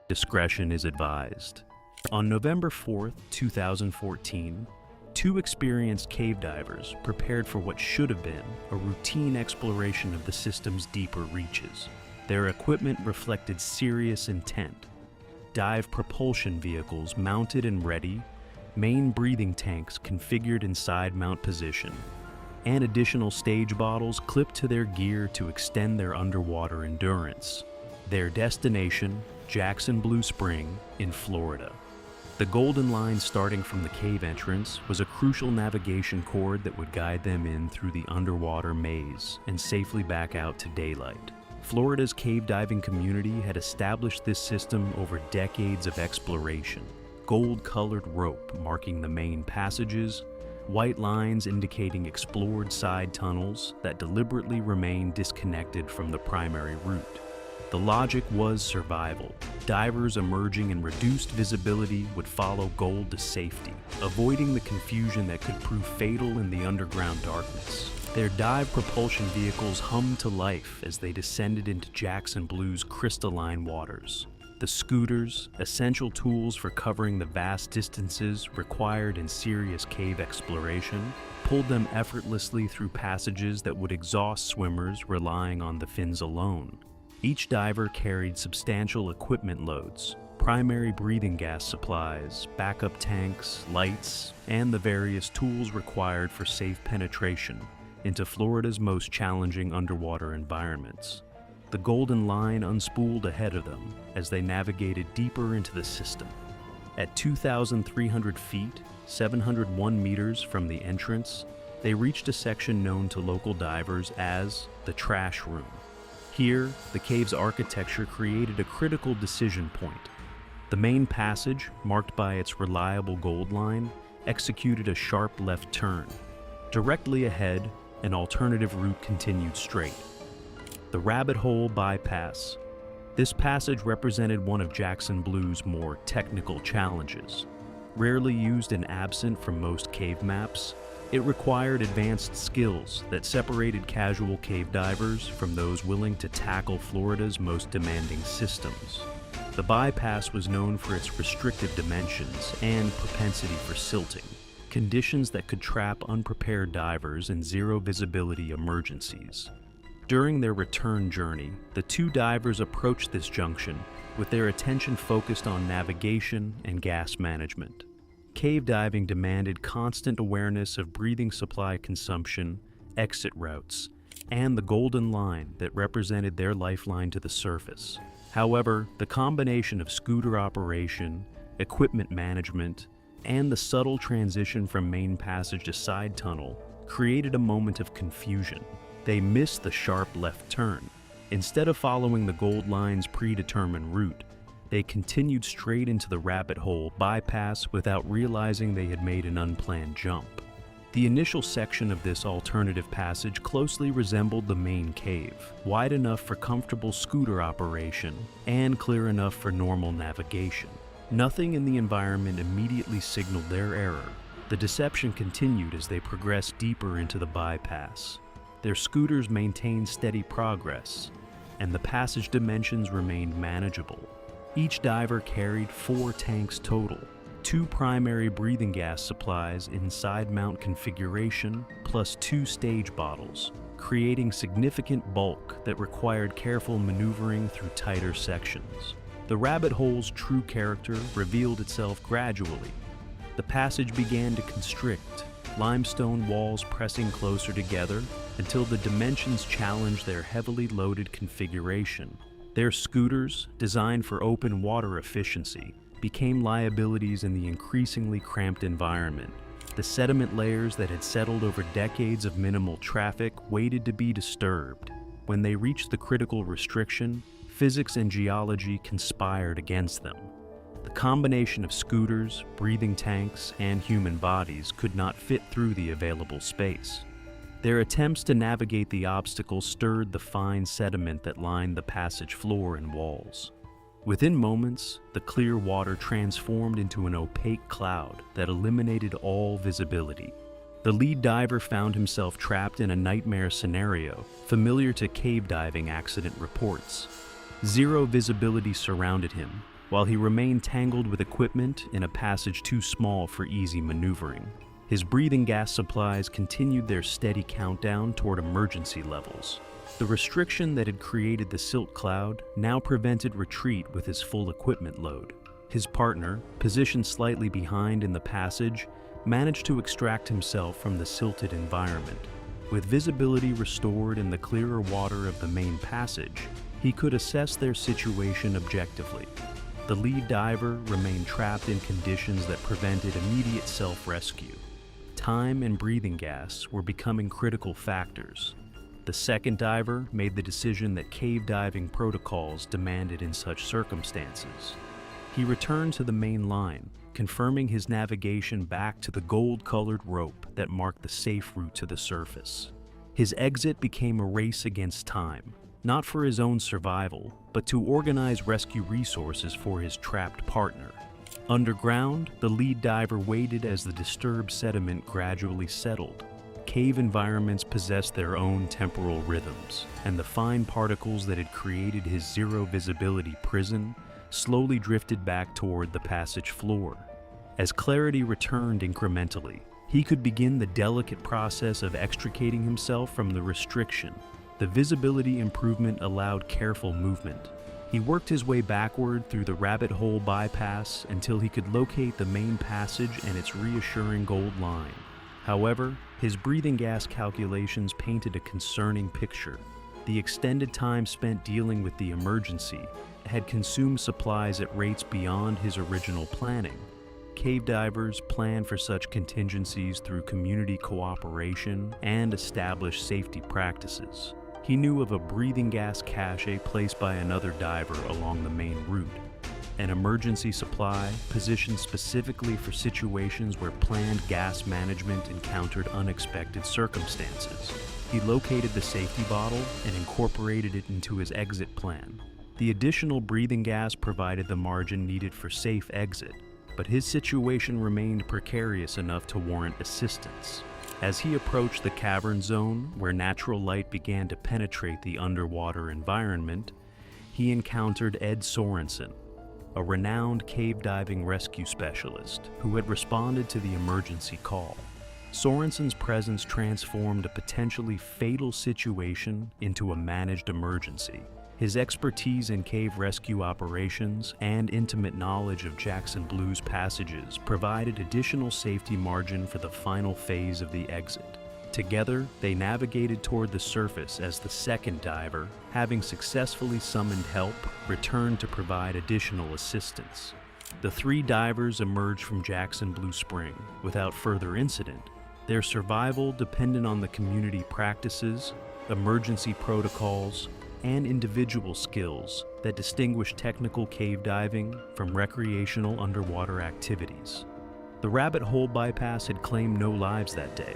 Discretion is advised. On November 4th, 2014, two experienced cave divers prepared for what should have been a routine exploration of the system's deeper reaches. Their equipment reflected serious intent. Dive propulsion vehicles mounted and ready, main breathing tanks configured in side mount position, and additional stage bottles clipped to their gear to extend their underwater endurance. Their destination, Jackson Blue Spring in Florida. The Golden Line starting from the cave entrance was a crucial navigation cord that would guide them in through the underwater maze and safely back out to daylight. Florida's cave diving community had established this system over decades of exploration. Gold-colored rope marking the main passages, white lines indicating explored side tunnels that deliberately remain disconnected from the primary route. The logic was survival. Divers emerging in reduced visibility would follow gold to safety, avoiding the confusion that could prove fatal in the underground darkness. Their dive propulsion vehicles hummed to life as they descended into Jackson Blue's crystalline waters. The scooters, essential tools for covering the vast distances required in serious cave exploration, pulled them effortlessly through passages that would exhaust swimmers relying on the fins alone. Each diver carried substantial equipment loads, primary breathing gas supplies, backup tanks, lights, and the various tools required for safe penetration into Florida's most challenging underwater environments. The Golden Line unspooled ahead of them as they navigated deeper into the system. At 2,300 feet, 701 meters from the entrance, they reached a section known to local divers as the Trash Room. Here, the cave's architecture created a critical decision point. The main passage, marked by its reliable gold line, executed a sharp left turn. Directly ahead, an alternative route continued straight. The Rabbit Hole Bypass. This passage represented one of Jackson Blue's more technical challenges. Rarely used and absent from most cave maps, it required advanced skills that separated casual cave divers from those willing to tackle Florida's most demanding systems. The bypass was known for its restricted dimensions and propensity for silting, conditions that could trap unprepared divers in zero-visibility emergencies. During their return journey, the two divers approached this junction with their attention focused on navigation and gas management. Cave diving demanded constant awareness of breathing supply consumption, exit routes, and the Golden Line that represented their lifeline to the surface. However, the combination of scooter operation, equipment management, and the subtle transition from main passage to side tunnel created a moment of confusion. They missed the sharp left turn. Instead of following the Gold Line's predetermined route, they continued straight into the Rabbit Hole Bypass without realizing they had made an unplanned jump. The initial section of this alternative passage closely resembled the main cave, wide enough for comfortable scooter operation and clear enough for normal navigation. Nothing in the environment immediately signaled their error. The deception continued as they progressed deeper into the bypass. Their scooters maintained steady progress, and the passage dimensions remained manageable. Each diver carried 4 tanks total, 2 primary breathing gas supplies in side mount configuration, plus 2 stage bottles, creating significant bulk that required careful maneuvering through tighter sections. The rabbit hole's true character revealed itself gradually. The passage began to constrict, limestone walls pressing closer together until the dimensions challenged their heavily loaded configuration. Their scooters, designed for open water efficiency, became liabilities in the increasingly cramped environment. The sediment layers that had settled over decades of minimal traffic waited to be disturbed. When they reached the critical restriction, physics and geology conspired against them. The combination of scooters, breathing tanks, and human bodies could not fit through the available space. Their attempts to navigate the obstacle stirred the fine sediment that lined the passage floor and walls. Within moments, the clear water transformed into an opaque cloud that eliminated all visibility. The lead diver found himself trapped in a nightmare scenario, familiar to cave diving accident reports. Zero visibility surrounded him, while he remained tangled with equipment in a passage too small for easy maneuvering. His breathing gas supplies continued their steady countdown toward emergency levels. The restriction that had created the silt cloud now prevented retreat with his full equipment load. His partner, positioned slightly behind in the passage, managed to extract himself from the silted environment. With visibility restored in the clearer water of the main passage, he could assess their situation objectively. The lead diver remained trapped in conditions that prevented immediate self-rescue. Time and breathing gas were becoming critical factors. The second diver made the decision that cave diving protocols demanded in such circumstances. He returned to the main line, confirming his navigation back to the gold-colored rope that marked the safe route to the surface. His exit became a race against time, not for his own survival, but to organize rescue resources for his trapped partner. Underground, the lead diver waited as the disturbed sediment gradually settled. Cave environments possessed their own temporal rhythms, and the fine particles that had created his zero-visibility prison slowly drifted back toward the passage floor. As clarity returned incrementally, he could begin the delicate process of extricating himself from the restriction. The visibility improvement allowed careful movement. He worked his way backward through the rabbit hole bypass until he could locate the main passage and its reassuring gold line. However, his breathing gas calculations painted a concerning picture. The extended time spent dealing with the emergency had consumed supplies at rates beyond his original planning. Cave divers plan for such contingencies through community cooperation and established safety practices. He knew of a breathing gas cache placed by another diver along the main route, an emergency supply positioned specifically for situations where planned gas management encountered unexpected circumstances. He located the safety bottle and incorporated it into his exit plan. The additional breathing gas provided the margin needed for safe exit, but his situation remained precarious enough to warrant assistance. As he approached the cavern zone, where natural light began to penetrate the underwater environment, he encountered Ed Sorensen, a renowned cave diving rescue specialist who had responded to the emergency call. Sorensen's presence transformed a potentially fatal situation into a managed emergency. His expertise in cave rescue operations and intimate knowledge of Jackson Blue's passages provided additional safety margin for the final phase of the exit. Together, they navigated toward the surface as the second diver, having successfully summoned help, returned to provide additional assistance. The three divers emerged from Jackson Blue Spring without further incident. Their survival depended on the community practices, emergency protocols, and individual skills that distinguish technical cave diving from recreational underwater activities. The rabbit hole bypass had claimed no lives that day,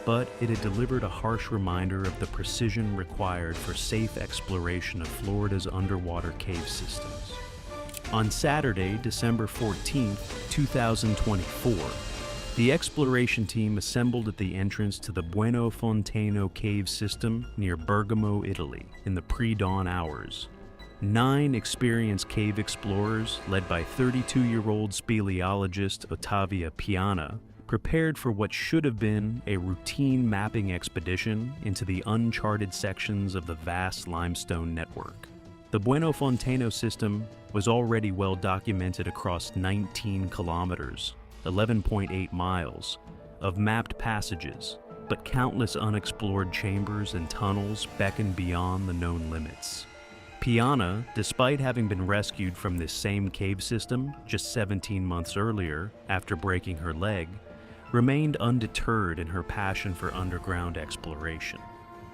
but it had delivered a harsh reminder of the precision required for safe exploration of Florida's underwater cave systems. On Saturday, December 14, 2024, the exploration team assembled at the entrance to the Buonofontano cave system near Bergamo, Italy, in the pre-dawn hours. 9 experienced cave explorers, led by 32-year-old speleologist Ottavia Piana, prepared for what should have been a routine mapping expedition into the uncharted sections of the vast limestone network. The Buonofontano system was already well documented across 19 kilometers, 11.8 miles, of mapped passages, but countless unexplored chambers and tunnels beckon beyond the known limits. Piana, despite having been rescued from this same cave system just 17 months earlier after breaking her leg, remained undeterred in her passion for underground exploration.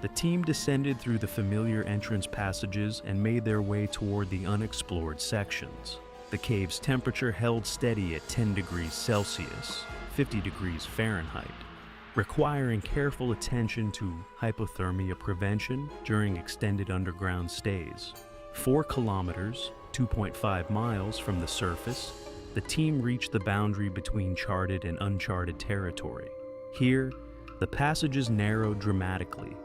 The team descended through the familiar entrance passages and made their way toward the unexplored sections. The cave's temperature held steady at 10 degrees Celsius, 50 degrees Fahrenheit, requiring careful attention to hypothermia prevention during extended underground stays. 4 kilometers, 2.5 miles from the surface, the team reached the boundary between charted and uncharted territory. Here, the passages narrowed dramatically,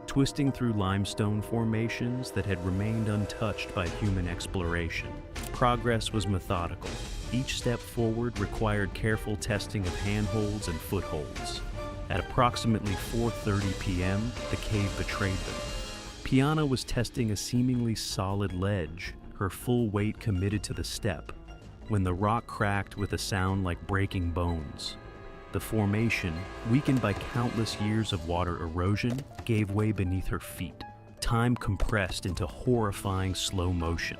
twisting through limestone formations that had remained untouched by human exploration. Progress was methodical. Each step forward required careful testing of handholds and footholds. At approximately 4:30 p.m., the cave betrayed them. Piana was testing a seemingly solid ledge, her full weight committed to the step, when the rock cracked with a sound like breaking bones. The formation, weakened by countless years of water erosion, gave way beneath her feet. Time compressed into horrifying slow motion.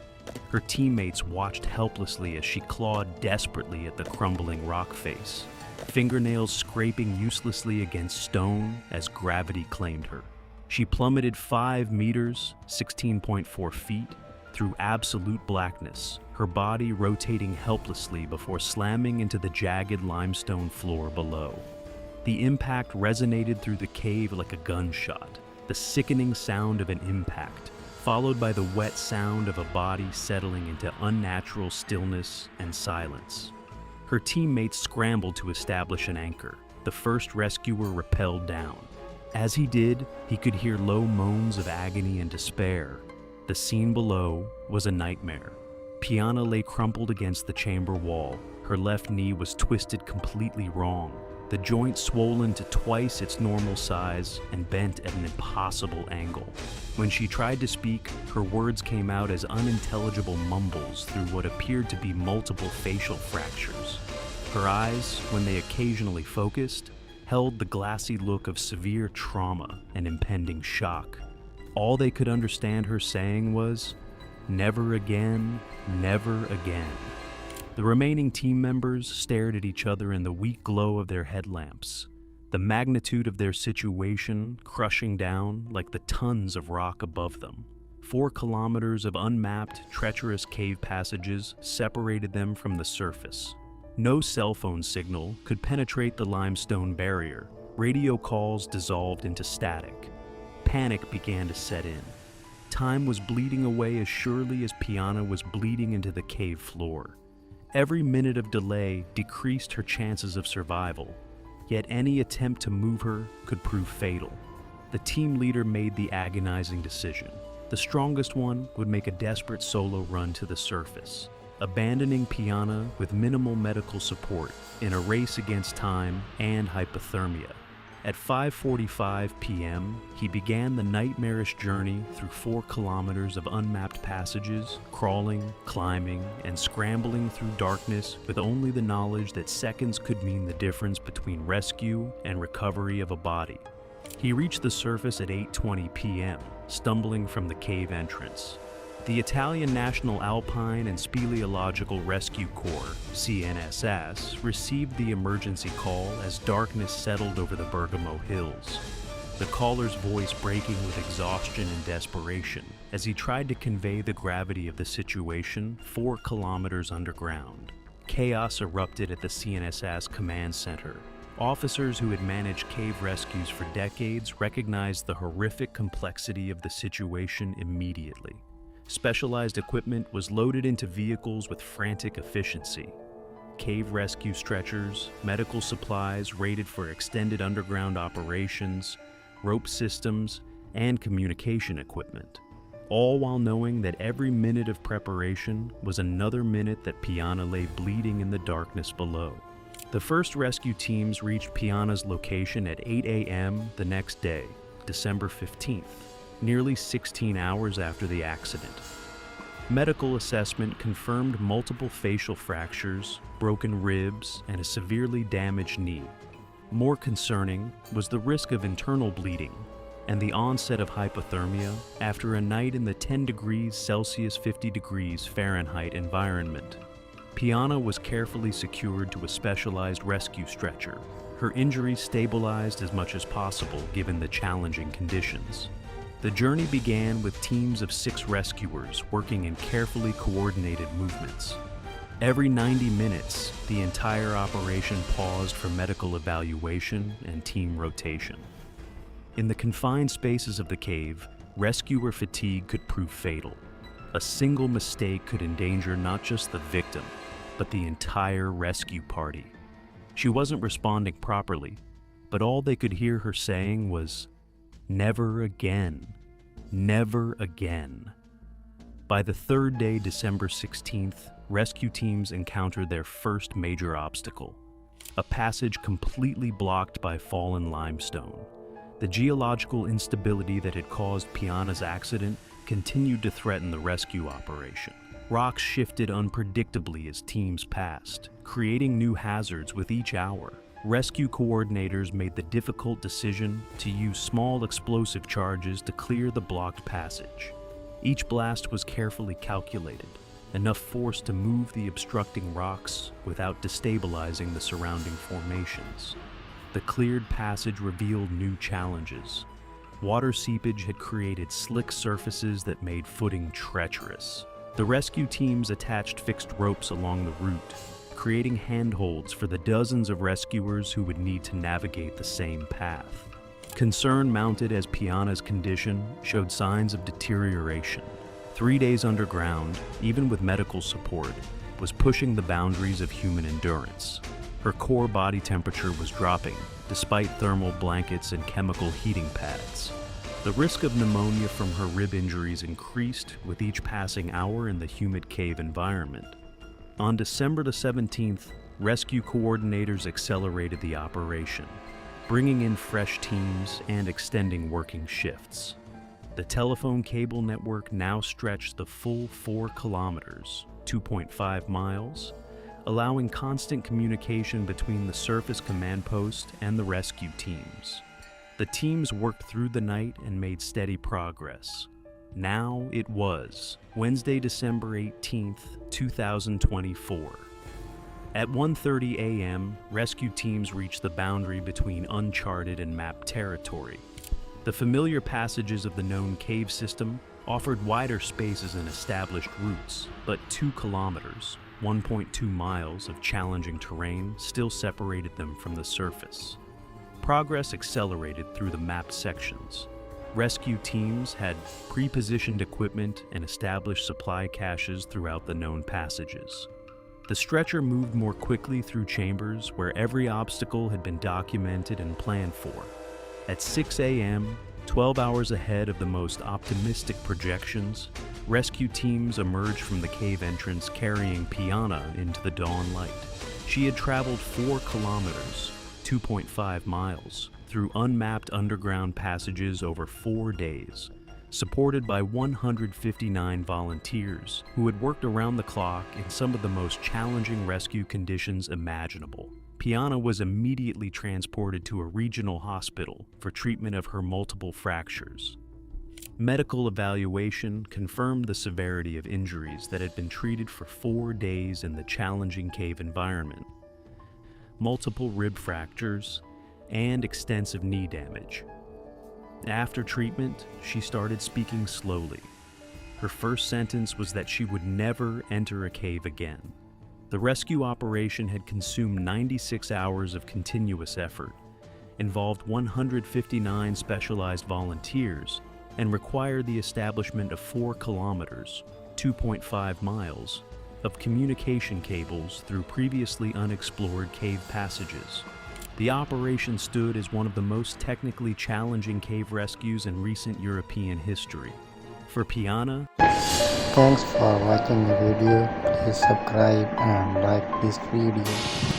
Her teammates watched helplessly as she clawed desperately at the crumbling rock face, fingernails scraping uselessly against stone as gravity claimed her. She plummeted 5 meters, 16.4 feet, through absolute blackness, her body rotating helplessly before slamming into the jagged limestone floor below. The impact resonated through the cave like a gunshot, the sickening sound of an impact, followed by the wet sound of a body settling into unnatural stillness and silence. Her teammates scrambled to establish an anchor. The first rescuer rappelled down. As he did, he could hear low moans of agony and despair. The scene below was a nightmare. Piana lay crumpled against the chamber wall. Her left knee was twisted completely wrong, the joint swollen to twice its normal size and bent at an impossible angle. When she tried to speak, her words came out as unintelligible mumbles through what appeared to be multiple facial fractures. Her eyes, when they occasionally focused, held the glassy look of severe trauma and impending shock. All they could understand her saying was, "Never again, never again." The remaining team members stared at each other in the weak glow of their headlamps, the magnitude of their situation crushing down like the tons of rock above them. 4 kilometers of unmapped, treacherous cave passages separated them from the surface. No cell phone signal could penetrate the limestone barrier. Radio calls dissolved into static. Panic began to set in. Time was bleeding away as surely as Piana was bleeding into the cave floor. Every minute of delay decreased her chances of survival, yet any attempt to move her could prove fatal. The team leader made the agonizing decision. The strongest one would make a desperate solo run to the surface, abandoning Piana with minimal medical support in a race against time and hypothermia. At 5:45 p.m., he began the nightmarish journey through 4 kilometers of unmapped passages, crawling, climbing, and scrambling through darkness with only the knowledge that seconds could mean the difference between rescue and recovery of a body. He reached the surface at 8:20 p.m., stumbling from the cave entrance. The Italian National Alpine and Speleological Rescue Corps, CNSS, received the emergency call as darkness settled over the Bergamo Hills. The caller's voice breaking with exhaustion and desperation as he tried to convey the gravity of the situation 4 kilometers underground. Chaos erupted at the CNSS command center. Officers who had managed cave rescues for decades recognized the horrific complexity of the situation immediately. Specialized equipment was loaded into vehicles with frantic efficiency. Cave rescue stretchers, medical supplies rated for extended underground operations, rope systems, and communication equipment. All while knowing that every minute of preparation was another minute that Piana lay bleeding in the darkness below. The first rescue teams reached Piana's location at 8 a.m. the next day, December 15th. Nearly 16 hours after the accident. Medical assessment confirmed multiple facial fractures, broken ribs, and a severely damaged knee. More concerning was the risk of internal bleeding and the onset of hypothermia after a night in the 10 degrees Celsius 50 degrees Fahrenheit environment. Piana was carefully secured to a specialized rescue stretcher, her injuries stabilized as much as possible given the challenging conditions. The journey began with teams of 6 rescuers working in carefully coordinated movements. Every 90 minutes, the entire operation paused for medical evaluation and team rotation. In the confined spaces of the cave, rescuer fatigue could prove fatal. A single mistake could endanger not just the victim, but the entire rescue party. She wasn't responding properly, but all they could hear her saying was, "Never again. Never again." By the third day, December 16th, rescue teams encountered their first major obstacle, a passage completely blocked by fallen limestone. The geological instability that had caused Piana's accident continued to threaten the rescue operation. Rocks shifted unpredictably as teams passed, creating new hazards with each hour. Rescue coordinators made the difficult decision to use small explosive charges to clear the blocked passage. Each blast was carefully calculated, enough force to move the obstructing rocks without destabilizing the surrounding formations. The cleared passage revealed new challenges. Water seepage had created slick surfaces that made footing treacherous. The rescue teams attached fixed ropes along the route, creating handholds for the dozens of rescuers who would need to navigate the same path. Concern mounted as Piana's condition showed signs of deterioration. 3 days underground, even with medical support, was pushing the boundaries of human endurance. Her core body temperature was dropping, despite thermal blankets and chemical heating pads. The risk of pneumonia from her rib injuries increased with each passing hour in the humid cave environment. On December the 17th, rescue coordinators accelerated the operation, bringing in fresh teams and extending working shifts. The telephone cable network now stretched the full 4 kilometers, 2.5 miles, allowing constant communication between the surface command post and the rescue teams. The teams worked through the night and made steady progress. Now it was Wednesday, December 18th, 2024. At 1:30 a.m., rescue teams reached the boundary between uncharted and mapped territory. The familiar passages of the known cave system offered wider spaces and established routes, but 2 kilometers, 1.2 miles of challenging terrain still separated them from the surface. Progress accelerated through the mapped sections. Rescue teams had pre-positioned equipment and established supply caches throughout the known passages. The stretcher moved more quickly through chambers where every obstacle had been documented and planned for. At 6 a.m., 12 hours ahead of the most optimistic projections, rescue teams emerged from the cave entrance carrying Piana into the dawn light. She had traveled 4 kilometers, 2.5 miles, through unmapped underground passages over 4 days, supported by 159 volunteers who had worked around the clock in some of the most challenging rescue conditions imaginable. Piana was immediately transported to a regional hospital for treatment of her multiple fractures. Medical evaluation confirmed the severity of injuries that had been treated for 4 days in the challenging cave environment. Multiple rib fractures and extensive knee damage. After treatment, she started speaking slowly. Her first sentence was that she would never enter a cave again. The rescue operation had consumed 96 hours of continuous effort, involved 159 specialized volunteers, and required the establishment of 4 kilometers, 2.5 miles, of communication cables through previously unexplored cave passages. The operation stood as one of the most technically challenging cave rescues in recent European history. For Piana, thanks for watching the video. Please subscribe and like this video.